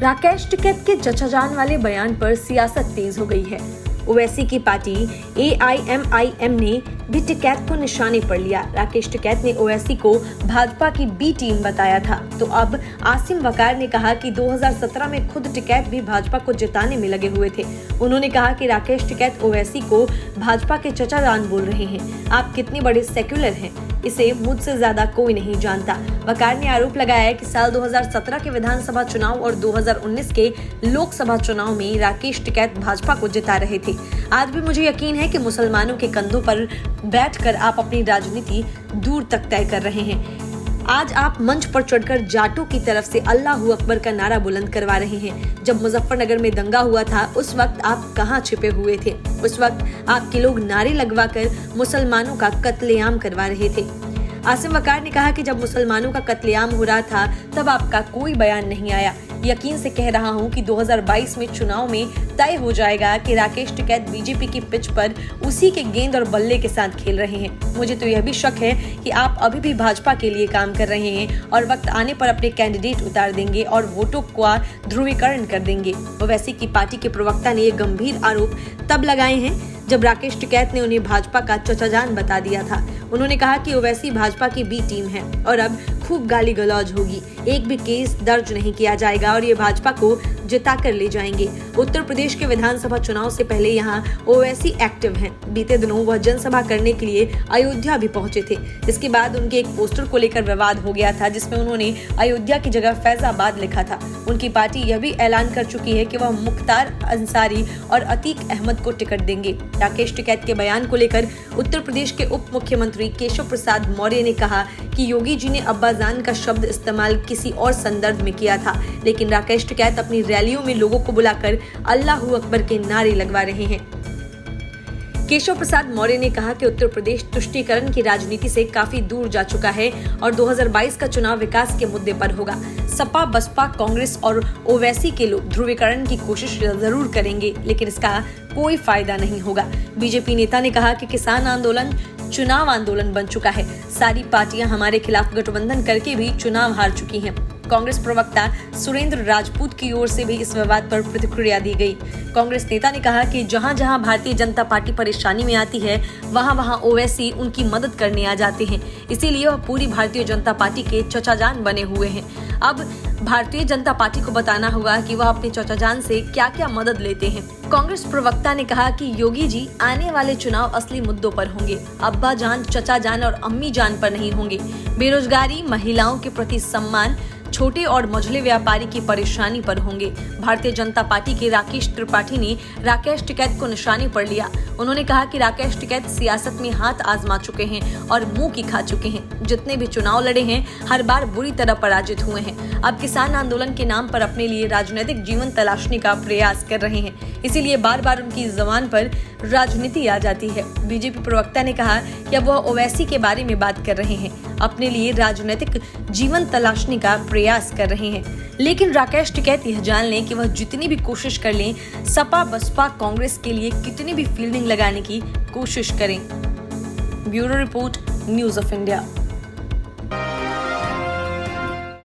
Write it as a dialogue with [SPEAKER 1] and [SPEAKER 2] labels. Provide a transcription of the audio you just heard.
[SPEAKER 1] राकेश टिकैत के चचाजान वाले बयान पर सियासत तेज हो गई है। ओवैसी की पार्टी AIMIM ने भी टिकैत को निशाने पर लिया। राकेश टिकैत ने ओवैसी को भाजपा की बी टीम बताया था, तो अब आसिम वकार ने कहा कि 2017 में खुद टिकैत भी भाजपा को जिताने में लगे हुए थे। उन्होंने कहा कि राकेश टिकैत ओवैसी को भाजपा के चचाजान बोल रहे हैं। आप कितने बड़े सेक्युलर हैं, इसे मुझसे ज्यादा कोई नहीं जानता। वकार ने आरोप लगाया कि साल 2017 के विधानसभा चुनाव और 2019 के लोकसभा चुनाव में राकेश टिकैत भाजपा को जिता रहे थे। आज भी मुझे यकीन है कि मुसलमानों के कंधों पर बैठकर आप अपनी राजनीति दूर तक तय कर रहे हैं। आज आप मंच पर चढ़कर जाटों की तरफ से अल्लाहू अकबर का नारा बुलंद करवा रहे हैं। जब मुजफ्फरनगर में दंगा हुआ था, उस वक्त आप कहां छिपे हुए थे? उस वक्त आपके लोग नारे लगवाकर मुसलमानों का कत्लेआम करवा रहे थे। आसिम वकार ने कहा कि जब मुसलमानों का कत्लेआम हो रहा था, तब आपका कोई बयान नहीं आया। यकीन से कह रहा हूं कि 2022 में चुनाव में तय हो जाएगा कि राकेश टिकैत बीजेपी की पिच पर उसी के गेंद और बल्ले के साथ खेल रहे हैं। मुझे तो यह भी शक है कि आप अभी भी भाजपा के लिए काम कर रहे हैं और वक्त आने पर अपने कैंडिडेट उतार देंगे और वोटों का ध्रुवीकरण कर देंगे। ओवैसी की पार्टी के प्रवक्ता ने ये गंभीर आरोप तब लगाए हैं जब राकेश टिकैत ने उन्हें भाजपा का चचाजान बता दिया था। उन्होंने कहा कि ओवैसी भाजपा की बी टीम है और अब खूब गाली गलौज होगी। एक भी केस दर्ज नहीं किया जाएगा और ये भाजपा को जिता कर ले जाएंगे। उत्तर प्रदेश के विधानसभा चुनाव से पहले यहाँ ओवैसी एक्टिव हैं। बीते दिनों वह जनसभा करने के लिए अयोध्या भी पहुंचे थे। इसके बाद उनके एक पोस्टर को लेकर विवाद हो गया था, जिसमें उन्होंने अयोध्या की जगह फैजाबाद लिखा था। उनकी पार्टी यह भी ऐलान कर चुकी है कि वह मुख्तार अंसारी और अतीक अहमद को टिकट देंगे। राकेश टिकैत के बयान को लेकर उत्तर प्रदेश के उप मुख्यमंत्री केशव प्रसाद मौर्य ने कहा कि योगी जी ने अब्बाजान का शब्द इस्तेमाल किसी और संदर्भ में किया था, लेकिन राकेश टिकैत अपनी रैलियों में लोगों को बुलाकर अल्लाहू अकबर के नारे लगवा रहे हैं। केशव प्रसाद मौर्य ने कहा कि उत्तर प्रदेश तुष्टीकरण की राजनीति से काफी दूर जा चुका है और 2022 का चुनाव विकास के मुद्दे पर होगा। सपा, बसपा, कांग्रेस और ओवैसी के लोग ध्रुवीकरण की कोशिश जरूर करेंगे, लेकिन इसका कोई फायदा नहीं होगा। बीजेपी नेता ने कहा कि किसान आंदोलन चुनाव आंदोलन बन चुका है। सारी पार्टियां हमारे खिलाफ गठबंधन करके भी चुनाव हार चुकी हैं। कांग्रेस प्रवक्ता सुरेंद्र राजपूत की ओर से भी इस विवाद पर प्रतिक्रिया दी गई। कांग्रेस नेता ने कहा कि जहां जहां भारतीय जनता पार्टी परेशानी में आती है, वहां वहां ओवैसी उनकी मदद करने आ जाते हैं। इसीलिए वह पूरी भारतीय जनता पार्टी के चचाजान बने हुए हैं। अब भारतीय जनता पार्टी को बताना होगा कि वह अपने चचाजान से क्या क्या मदद लेते हैं। कांग्रेस प्रवक्ता ने कहा कि योगी जी आने वाले चुनाव असली मुद्दों पर होंगे, अब्बा जान, चचा जान और अम्मी जान पर नहीं होंगे। बेरोजगारी, महिलाओं के प्रति सम्मान, छोटे और मझले व्यापारी की परेशानी पर होंगे। भारतीय जनता पार्टी के राकेश त्रिपाठी ने राकेश टिकैत को निशाने पर लिया। उन्होंने कहा कि राकेश टिकैत सियासत में हाथ आजमा चुके हैं और मुंह की खा चुके हैं। जितने भी चुनाव लड़े हैं, हर बार बुरी तरह पराजित हुए हैं। अब किसान आंदोलन के नाम पर अपने लिए राजनीतिक जीवन तलाशने का प्रयास कर रहे हैं, इसीलिए बार बार उनकी जुबान पर राजनीति आ जाती है। बीजेपी प्रवक्ता ने कहा कि अब वह ओवैसी के बारे में बात कर रहे हैं, अपने लिए राजनीतिक जीवन तलाशने का प्रयास कर रहे हैं। लेकिन राकेश टिकैत यह जान लें कि वह जितनी भी कोशिश कर लें, सपा, बसपा, कांग्रेस के लिए कितनी भी फील्डिंग लगाने की कोशिश करें। Bureau report, news of India.